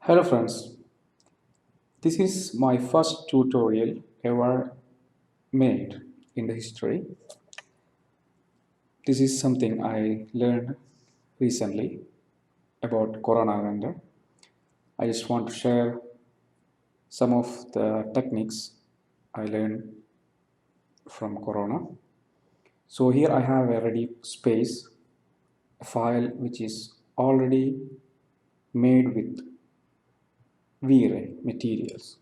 Hello friends, this is my first tutorial ever made in the history. This is something I learned recently about Corona render. I just want to share some of the techniques I learned from Corona. So here I have a ready space, a file which is already made with V-Ray materials.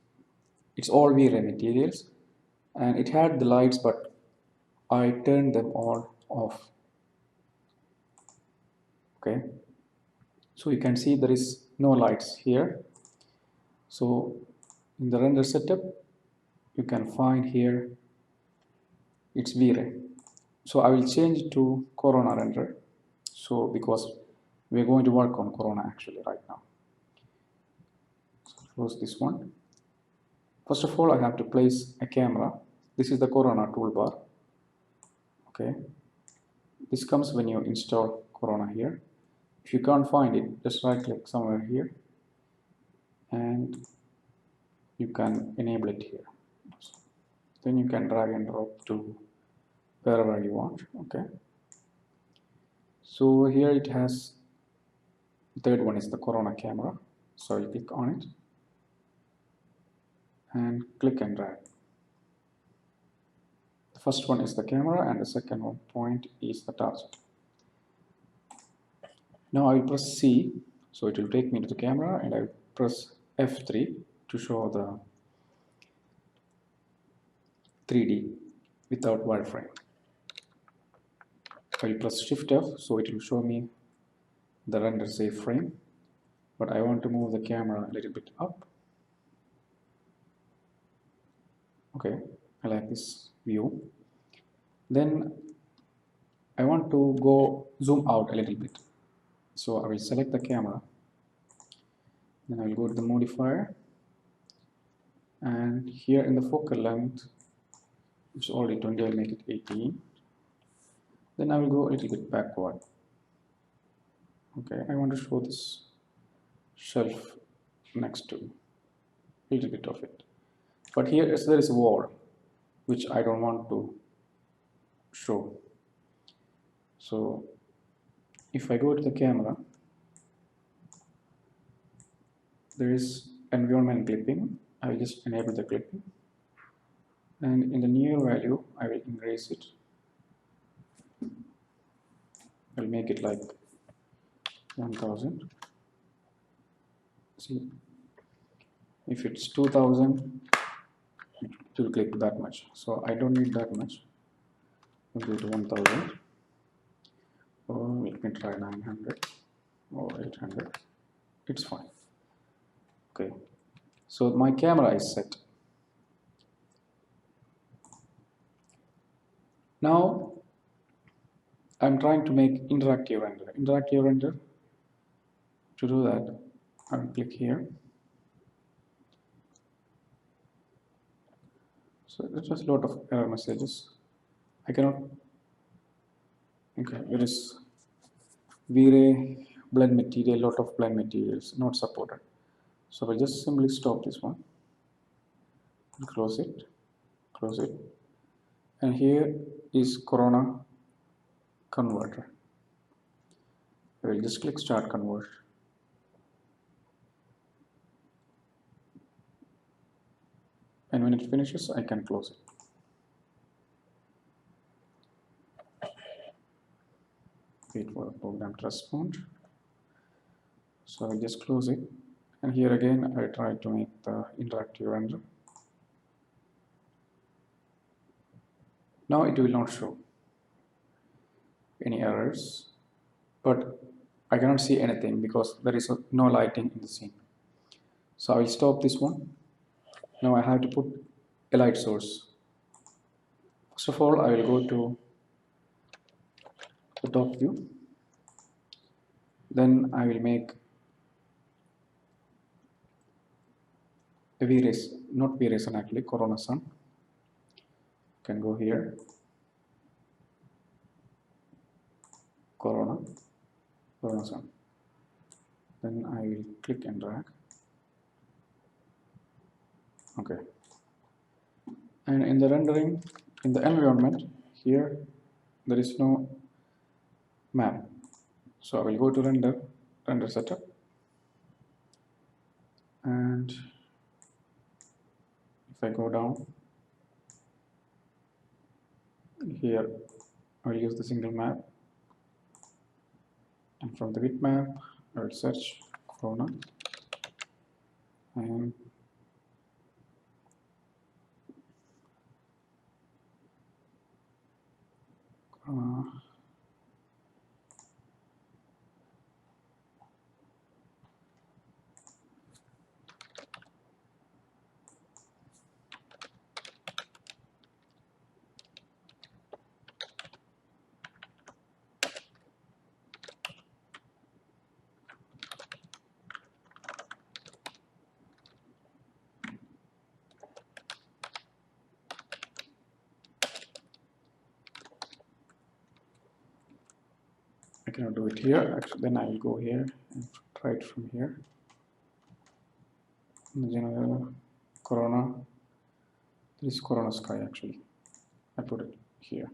It's all V-Ray materials and it had the lights, but I turned them all off. Okay, so you can see there is no lights here. So in the render setup you can find here it's V-Ray. So I will change it to Corona render, so because we're going to work on Corona actually right now. So close this one. First of all, I have to place a camera. This is the Corona toolbar. Okay, this comes when you install Corona here. If you can't find it, just right click somewhere here and you can enable it here. Then you can drag and drop to wherever you want. Okay, so here it has, the third one is the Corona camera, so you click on it and click and drag. The first one is the camera and the second one point is the target. Now I will press C, so it will take me to the camera, and I will press F3 to show the 3D without wireframe. I will press Shift F, so it will show me the render safe frame, but I want to move the camera a little bit up. Okay, I like this view. Then I want to go zoom out a little bit, so I will select the camera, then I will go to the modifier, and here in the focal length it's already 20, I'll make it 18. Then I will go a little bit backward. Okay, I want to show this shelf next to a little bit of it, but here there is a wall which I don't want to show. So if I go to the camera, there is environment clipping. I will just enable the clipping, and in the near value I will increase it. I'll make it like 1000. See, if it's 2000 it will clip that much, so I don't need that much. I'll go to 1000, or let me try 900 or 800. It's fine. Okay, so my camera is set. Now I'm trying to make interactive render. Interactive render, to do that I will click here. So there's just a lot of error messages. I cannot. Okay, there is V-Ray blend material, lot of blend materials not supported. So I'll just simply stop this one, close it, and here is Corona converter. I will just click start convert. And when it finishes, I can close it. Wait for the program to respond. So I will just close it, and here again I try to make the interactive render. Now it will not show any errors, but I cannot see anything because there is no lighting in the scene. So I will stop this one. Now I have to put a light source. First of all, I will go to the top view. Then I will make a V-Ray, not V-Ray sun actually, Corona sun. Can go here, Corona sun. Then I will click and drag. Okay, and in the rendering, in the environment here, there is no map. So I will go to render setup, and if I go down here, I will use the single map, and from the bitmap I will search corona, and uh, I cannot do it here. Actually, then I will go here and try it from here. In the general corona, this is corona sky actually. I put it here.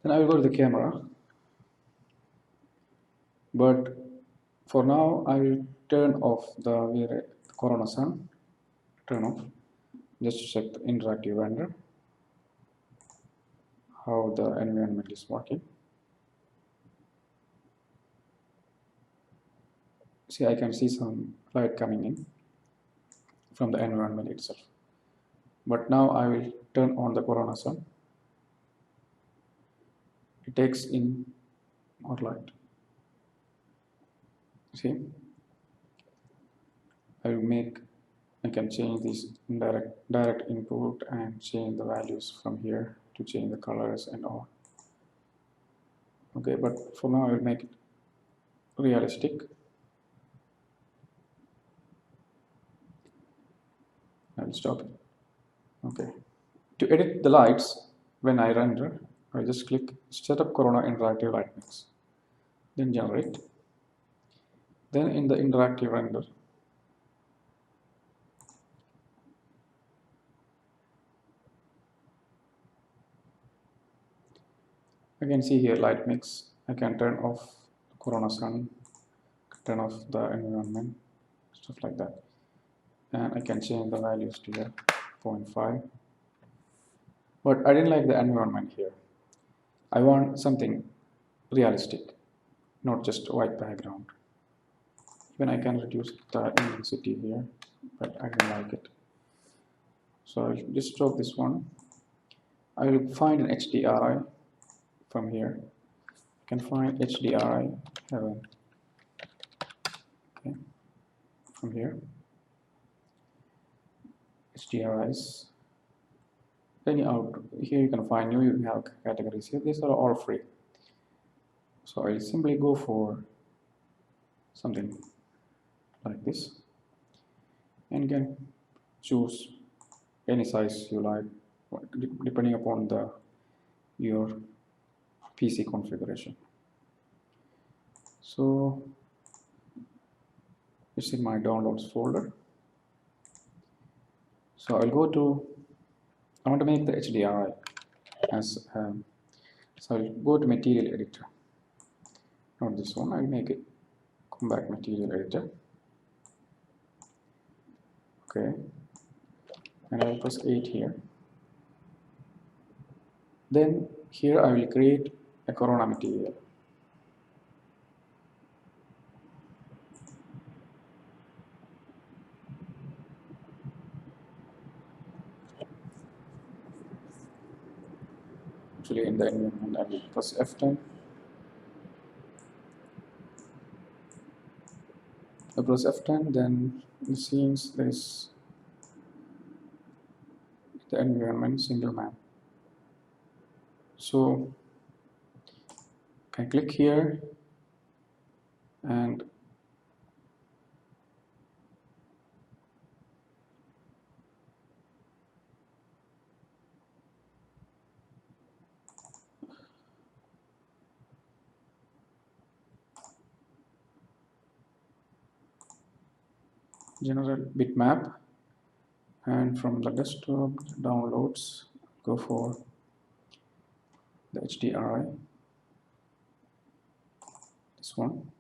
Then I will go to the camera, but for now I will turn off the corona sun. Turn off. Just to check the interactive render, how the environment is working. See, I can see some light coming in from the environment itself. But now I will turn on the corona sun. It takes in more light. See, I can change this direct input and change the values from here to change the colors and all. Okay, but for now I will make it realistic. I will stop it. Okay. To edit the lights when I render, I just click Setup Corona Interactive Light Mix. Then generate. Then in the interactive render, I can see here light mix. I can turn off Corona Sun, turn off the environment, stuff like that. And I can change the values to here 0.5. But I didn't like the environment here. I want something realistic, not just white background. Even I can reduce the intensity here, but I don't like it. So I'll just stop this one. I will find an HDRI from here. I can find HDRI heaven. Okay, from here. HDRIs. Then here you can find you have categories here. These are all free. So I'll simply go for something like this, and you can choose any size you like depending upon your PC configuration. So it's in my downloads folder. So I'll go to, I want to make the HDRI as so I'll go to material editor, not this one. I'll make it compact material editor. Okay, and I'll press 8 here. Then here I will create a corona material. Actually, in the environment, I will press F10. I press F10, then the scenes, there is the environment single map. So I click here and general bitmap, and from the desktop downloads, go for the HDRI, this one,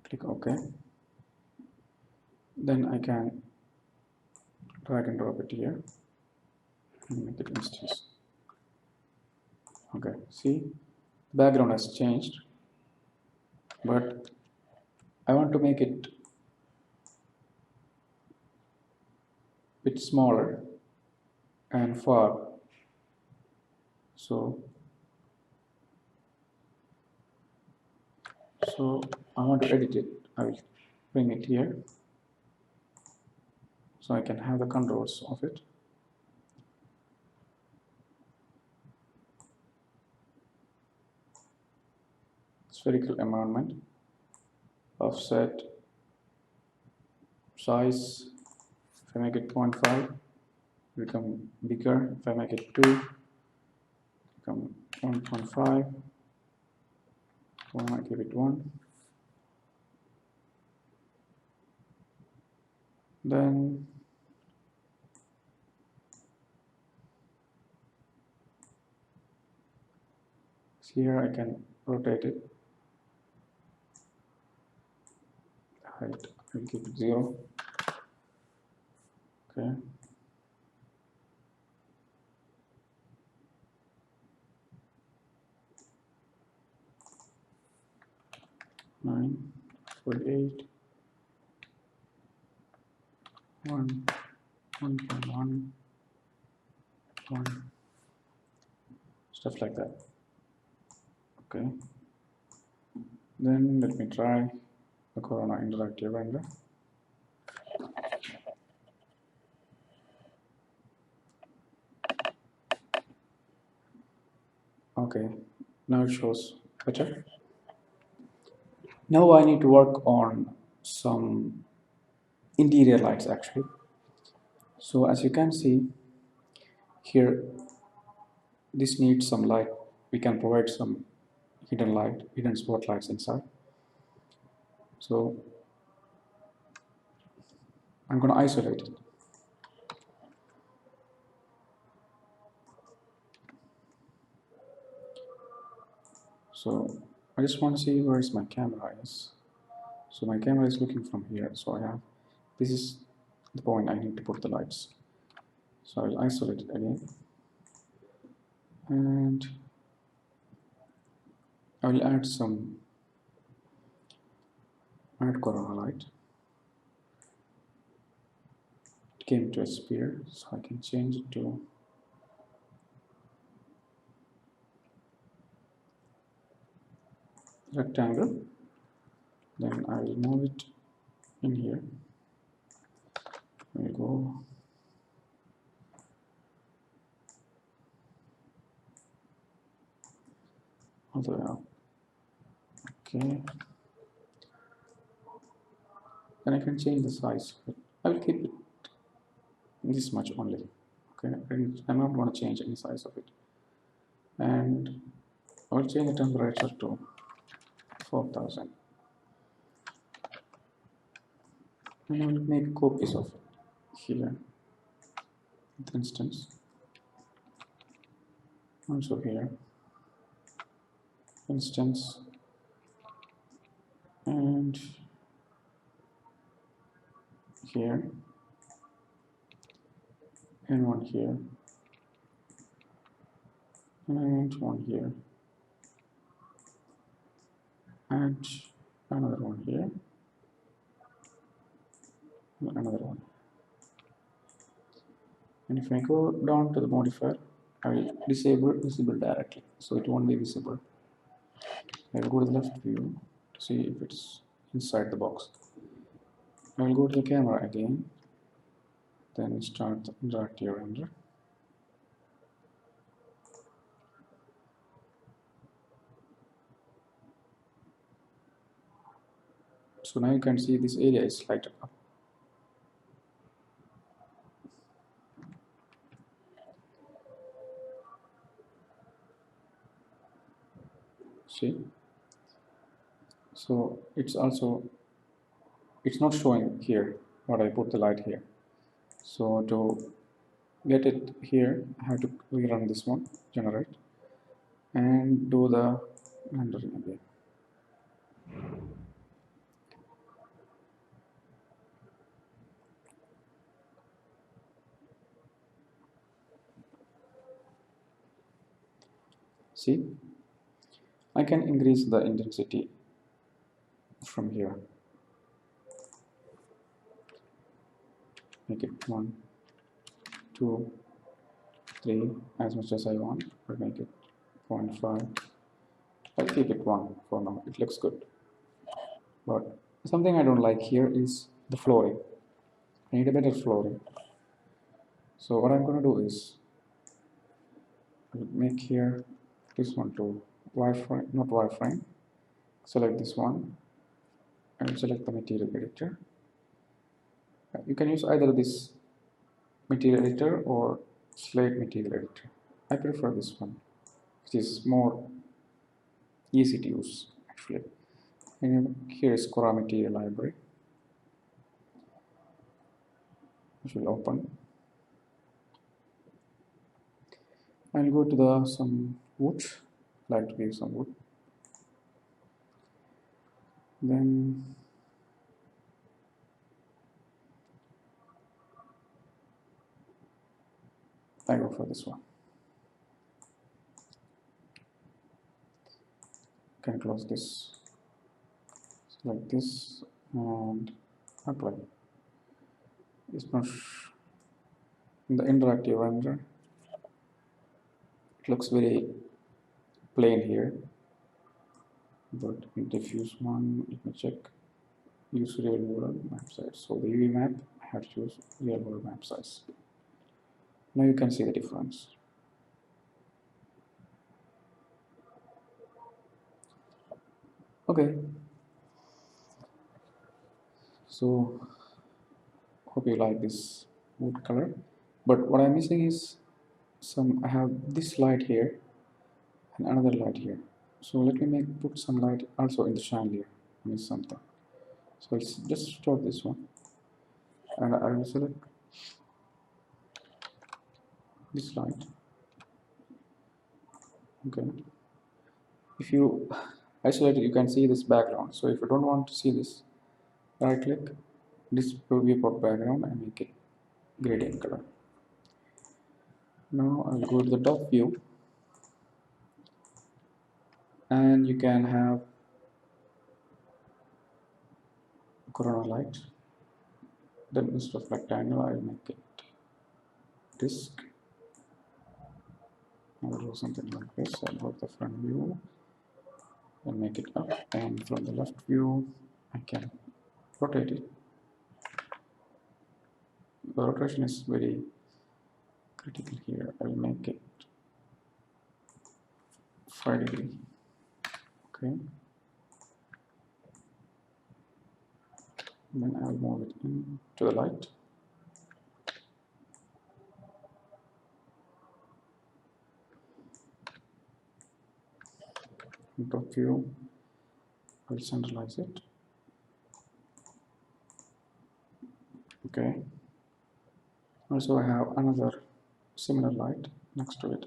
click OK. Then I can drag and drop it here and make it instance. Okay, see, the background has changed, but I want to make it a bit smaller and far. So I want to edit it. I will bring it here so I can have the controls of it. Spherical environment, offset, size. If I make it 0.5, become bigger. If I make it 2, become 1.5. I give it 1. Then here I can rotate it. Height, I will keep it 0. Okay. Nine, 48, 1, 1.1, 1, stuff like that. Okay. Then let me try the Corona interactive render. Okay, now it shows better. Now I need to work on some interior lights actually. So as you can see here, this needs some light. We can provide some hidden light, hidden spotlights inside. So I'm going to isolate it. So I just want to see where is my camera is. So my camera is looking from here. So I have, this is the point I need to put the lights. So I'll isolate it again. And I will add some Corona light. It came to a sphere, so I can change it to rectangle. Then I will move it in here. We'll go all the way up. Okay. Then I can change the size. I will keep it this much only. Okay, and I'm not going to change any size of it. And I will change the temperature to 4000. And I will make copies of it here. For instance, also here, instance, and here, and one here, and one here, and another one here, and another one. And if I go down to the modifier, I will disable visible directly, so it won't be visible. I will go to the left view to see if it's inside the box. I will go to the camera again, then start the interactive render. So now you can see this area is lighted up. See? So it's also it's not showing here what I put the light here. So to get it here, I have to rerun this one, generate, and do the rendering again. See, I can increase the intensity from here. Make it 1, 2, 3, as much as I want. I'll make it 0.5. I'll keep it 1 for now. It looks good. But something I don't like here is the flooring. I need a better flooring. So what I'm going to do is I'll make here this one to wireframe, not wireframe. Select this one and select the material editor. You can use either this material editor or slate material editor. I prefer this one, which is more easy to use actually. And here is Cora material library, which will open. I'll go to the some wood. Like to give some wood. Then I go for this one. Can close this, select this, and apply. It's not in the interactive render. It looks very plain here, but in diffuse one, let me check. Use real world map size. So the UV map, I have to choose real world map size. Now you can see the difference. Okay. So hope you like this wood color. But what I'm missing is I have this light here and another light here. So let me put some light also in the chandelier. I miss something. So let's just stop this one, and I will select this light. Okay. If you isolate it, you can see this background. So if you don't want to see this, right click this viewport background and make it gradient color. Now I'll go to the top view, and you can have corona light. Then instead of rectangle, I'll make it disk. I'll do something like this. I'll go to the front view and make it up, and from the left view I can rotate it. The rotation is very critical here. I'll make it 5 degree. Okay. Then I'll move it into the light. In top view, I'll centralize it. Okay. Also, I have another similar light next to it.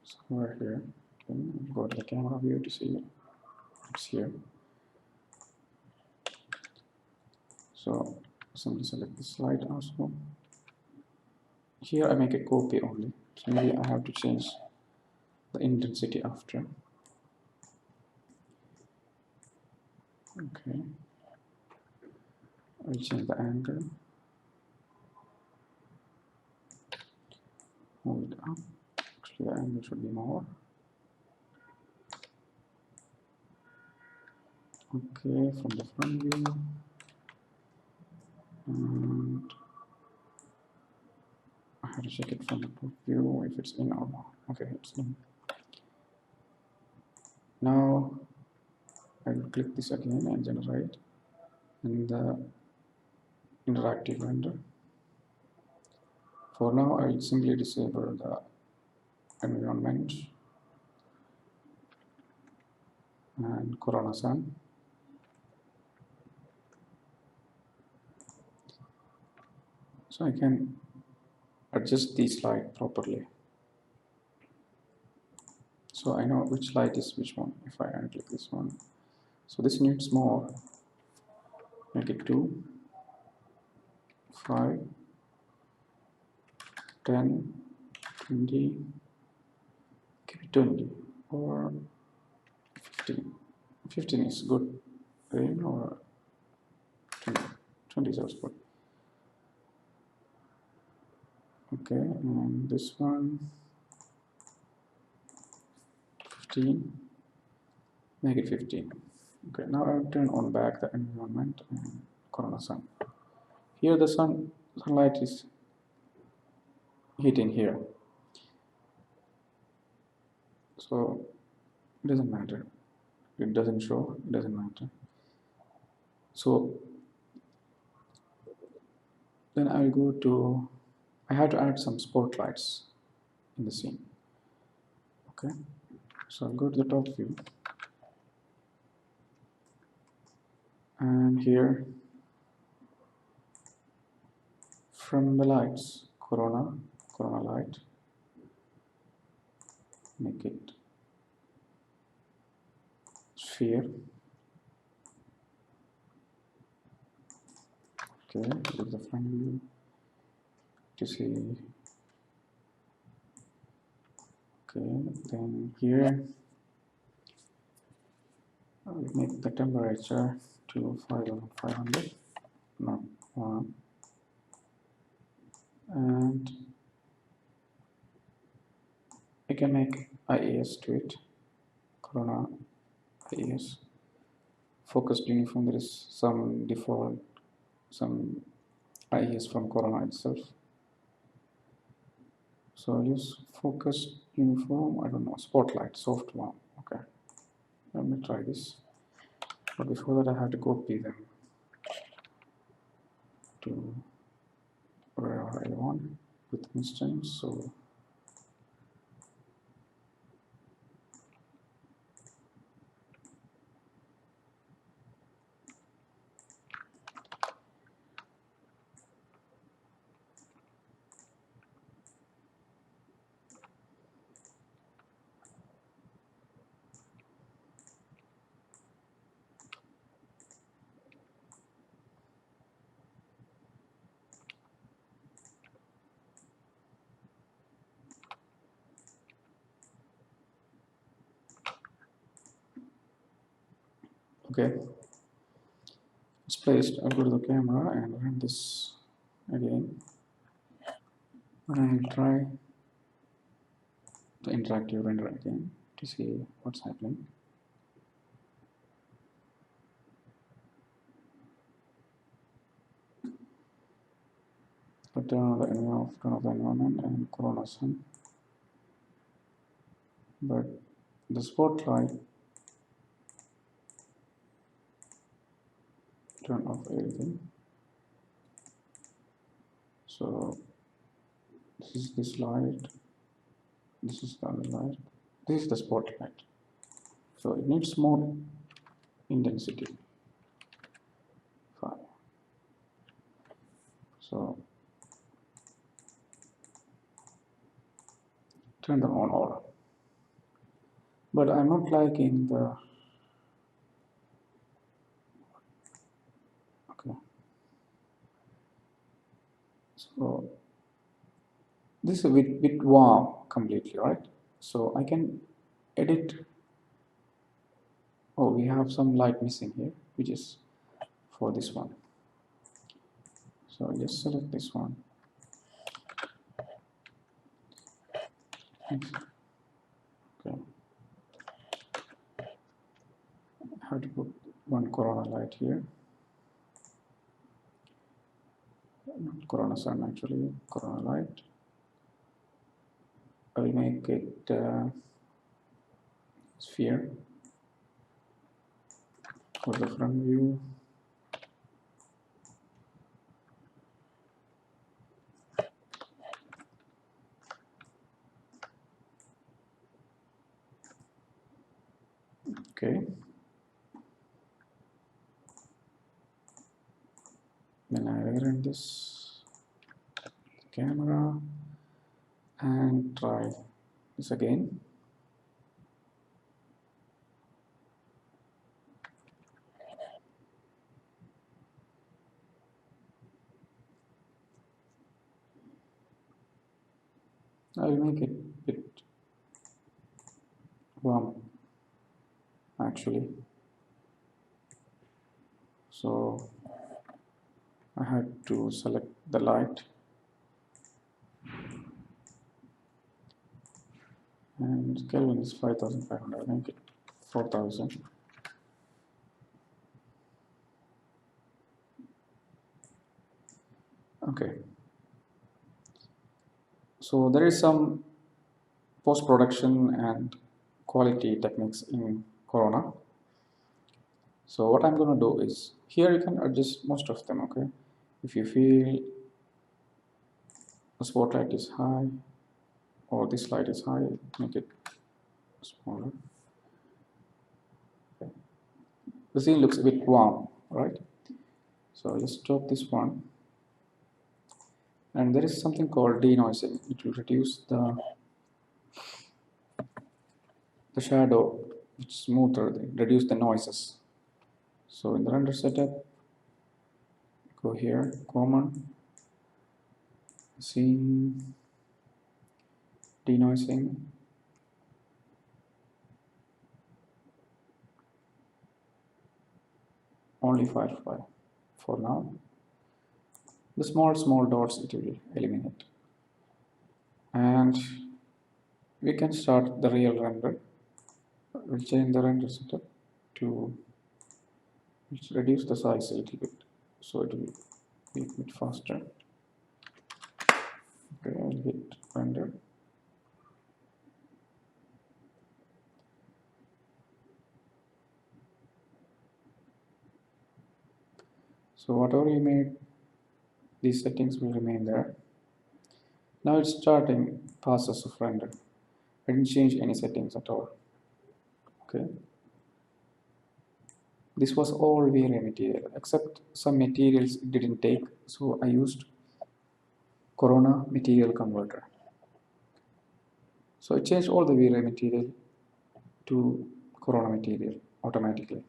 Somewhere here. Okay. Go to the camera view to see it. It's here. So simply select this light also. Here I make a copy only. So maybe I have to change the intensity after. Okay. I'll change the angle. Move it up. Actually, the angle should be more. Okay, from the front view. And I have to check it from the top view if it's in or not. Okay, it's in. Now I will click this again and generate in the interactive render. For now, I will simply disable the environment and Corona Sun. So I can adjust this light properly. So I know which light is which one if I unclick this one. So this needs more. Make it 2, 5, 10, 20, keep it 20 or 15. 15 is good, right? Or 20. 20 is also good. Okay, and this one 15. Make it 15. Okay, now I'll turn on back the environment and Corona sun. Here the sunlight is hitting here, so it doesn't matter. It doesn't show. It doesn't matter. So then I'll go to. I have to add some spotlights in the scene. Okay, so I'll go to the top view, and here from the lights, Corona light. Make it sphere. Okay, look the front view to see. Okay, then here I will make the temperature to 5500, not 1, and I can make IAS to it. Corona IAS focused uniform. There is some default, some IAS from Corona itself. So I'll use focused uniform. I don't know, spotlight, soft one. Okay, let me try this. But before that, I have to copy them to wherever I want with instance. So okay, it's placed. I'll go to the camera and run this again. And I'll try the interactive render again to see what's happening. But turn on the environment and Corona sun. But the spotlight, turn off everything. So this is this light, this is the other light, this is the spotlight. So it needs more intensity. 5. So turn them on all. But I'm not liking the. Okay. So this is a bit warm completely, right? So I can edit. Oh, we have some light missing here, which is for this one. So just select this one. Okay. I have to put one Corona light here. Not Corona sun, actually, Corona light. I will make it sphere for the front view. Okay. Then I render this. camera and try this again. I will make it a bit warm actually. So I had to select the light and Kelvin is 5500. Make it 4000. Okay. So there is some post-production and quality techniques in Corona. So what I'm going to do is here you can adjust most of them. Okay, if you feel the spotlight is high or this light is high, make it smaller. Okay. The scene looks a bit warm, right? So let's stop this one. And there is something called denoising. It will reduce the shadow, which smoother, reduce the noises. So in the render setup, go here, common, scene, denoising, only firefly for now. The small dots it will eliminate. And we can start the real render. We'll change the render setup to reduce the size a little bit so it will be a bit faster. Okay, I'll hit render. So whatever you made, these settings will remain there. Now it's starting process of render. I didn't change any settings at all. Okay. This was all V-Ray material, except some materials it didn't take, so I used Corona material converter. So I changed all the V-Ray material to Corona material automatically.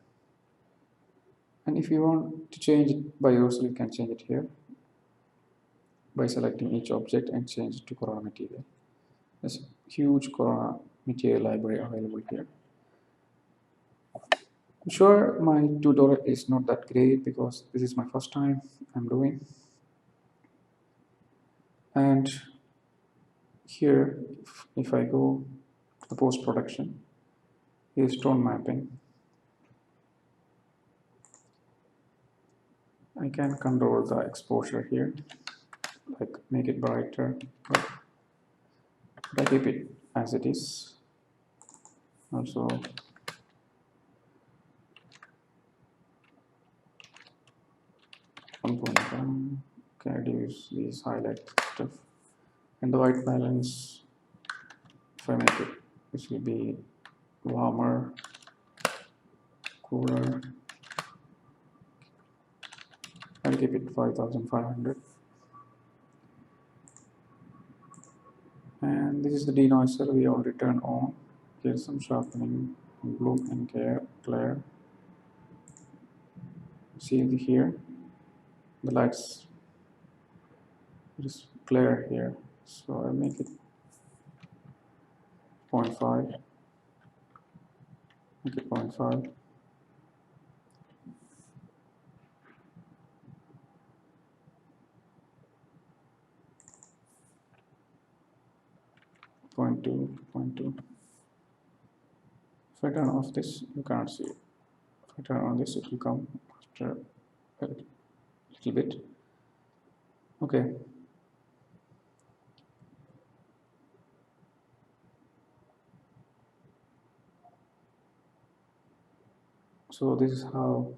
And if you want to change it by yourself, you can change it here by selecting each object and change it to Corona material. There's a huge Corona material library available here. I'm sure my tutorial is not that great because this is my first time I'm doing. And here, if I go to the post-production, here's tone mapping. I can control the exposure here, like make it brighter, but I keep it as it is. Also, 1.1, can reduce these highlight stuff. And the white balance, if I make it, this will be warmer, cooler. I'll keep it 5500. And this is the denoiser we already turned on. Here's some sharpening, bloom and glare. See here, the lights, there is glare here. So I'll make it 0.5. Make it 0.5. Point two. If I turn off this, you can't see it. If I turn on this, it will come after a little bit. Okay. So this is how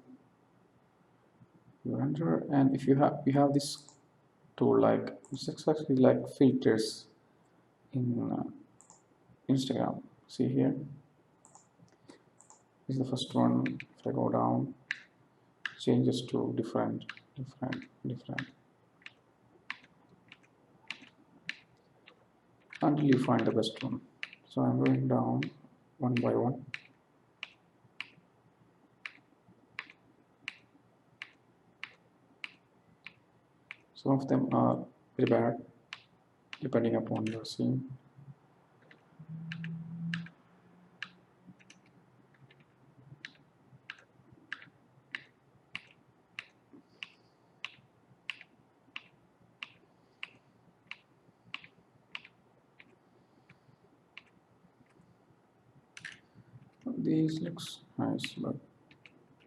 you render, and if you have this tool, like it's exactly like filters in Instagram. See here, this is the first one. If I go down, changes to different. until you find the best one. So I'm going down one by one. Some of them are very bad depending upon your scene. These looks nice, but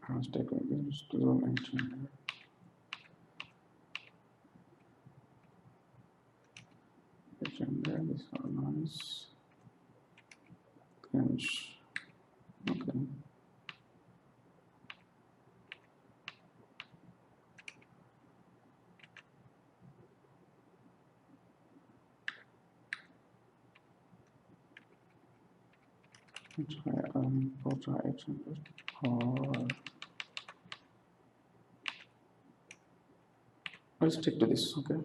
I was taking this to zoom into. These are nice. Finish. Okay. Try portrait or I'll stick to this, okay?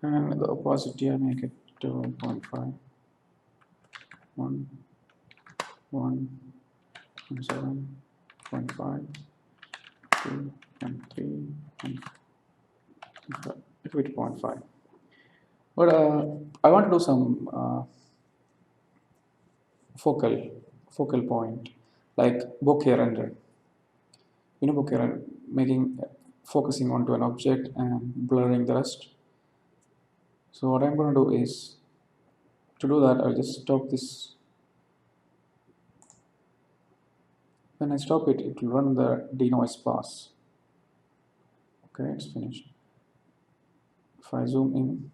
And the opacity I make it to 0.5, 1, 1, 7, 0.5, 2, and 3, and 5. It will be 0.5. But I want to do some focal point, like bokeh render. You know, bokeh render, making focusing onto an object and blurring the rest. So what I'm going to do is, to do that, I'll just stop this. When I stop it, it will run the denoise pass. Okay, it's finished. If I zoom in,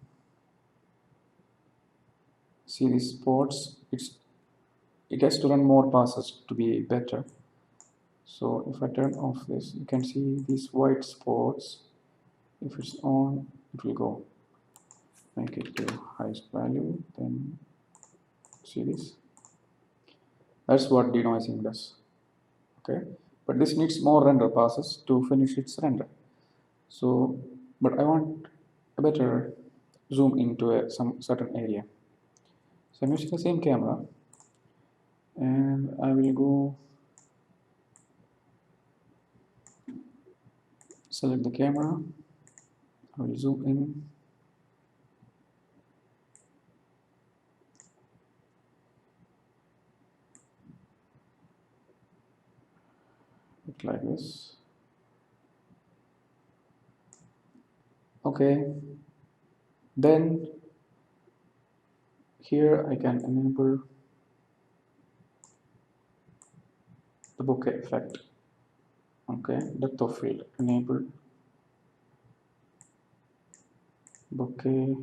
see these ports, it has to run more passes to be better. So if I turn off this, you can see these white spots. If it's on, it will go. Make it to highest value, then see this. That's what denoising does. Okay, but this needs more render passes to finish its render. So, but I want a better zoom into some certain area. So I'm using the same camera, and I will go select the camera. I will zoom in. Look like this. Okay. Then here I can enable the bokeh effect. Okay, depth of field enable, bokeh,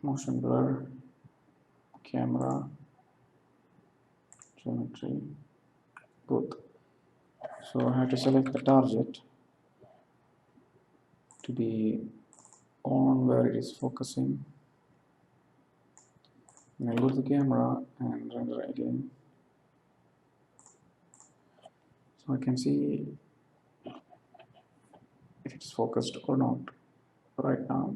motion blur, camera, geometry, both. So I have to select the target to be on where it is focusing. And I go to the camera and render again. So I can see if it's focused or not right now.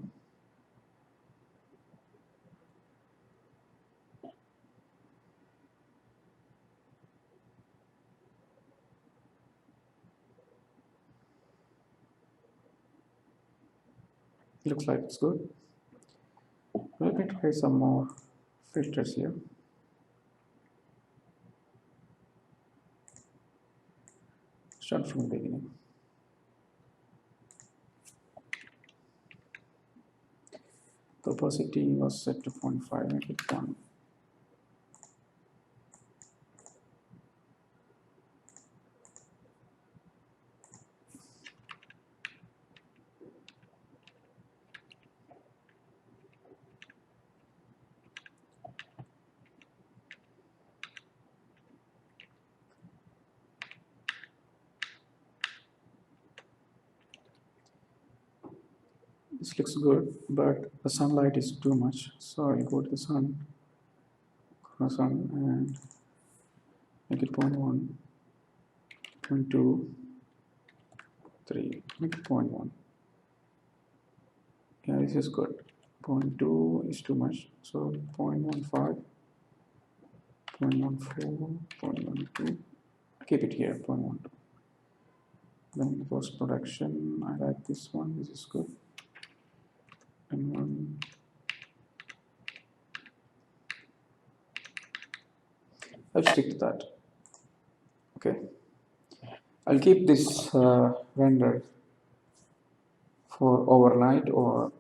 Looks like it's good. Let me try some more filters here. Start from the beginning. The opacity was set to 0.5, make it 1. This looks good, but the sunlight is too much. So I'll go to the sun, and make it 0.1, 0.2, 3, make it 0.1. Yeah, this is good. 0.2 is too much, so 0.15, 0.14, 0.12. Keep it here, 0.12. Then post production, I like this one. This is good. And one. I'll stick to that. Okay. I'll keep this render for overnight, or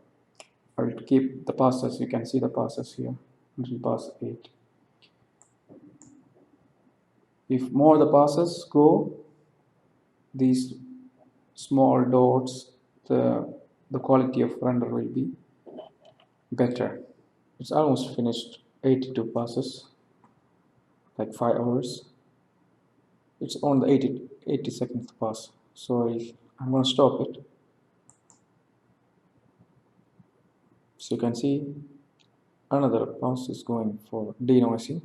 I'll keep the passes. You can see the passes here until pass 8. If more the passes go, these small dots, the quality of render will be better. It's almost finished. 82 passes, like 5 hours. It's on the 82nd pass, so I'm going to stop it. So you can see another pass is going for denoising.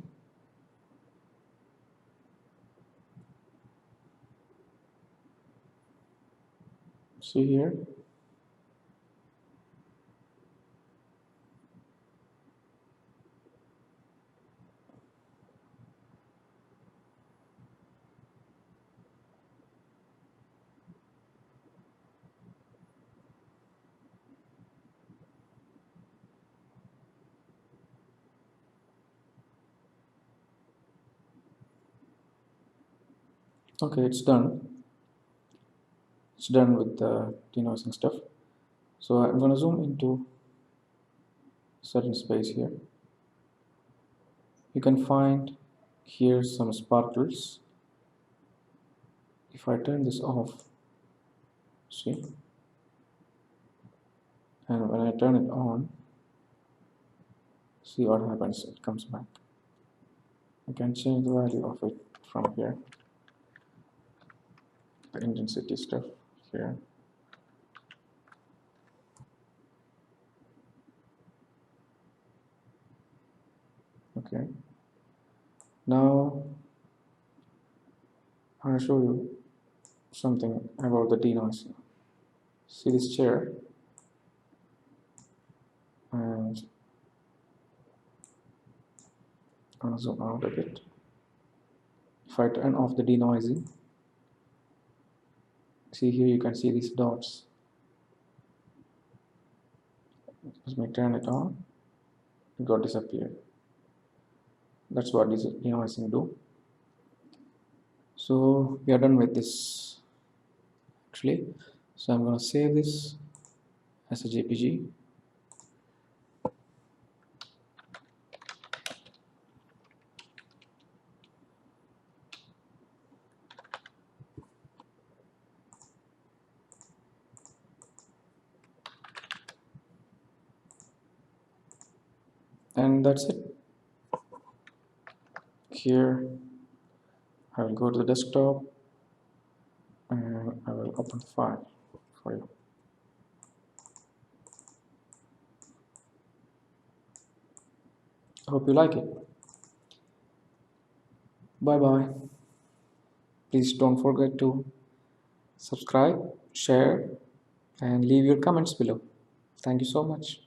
See here. Okay, it's done. It's done with the denoising stuff. So I'm going to zoom into certain space here. You can find here some sparkles. If I turn this off, see, and when I turn it on, see what happens. It comes back. I can change the value of it from here, the intensity stuff here. Okay, now I'll show you something about the denoising. See this chair, and I'll zoom out a bit. If I turn off the denoising, see here, you can see these dots. Let me turn it on. It got disappeared. That's what this denoising do. So we are done with this actually. So I'm going to save this as a JPG. And that's it. Here I will go to the desktop and I will open the file for you. I hope you like it. Bye bye. Please don't forget to subscribe, share, and leave your comments below. Thank you so much.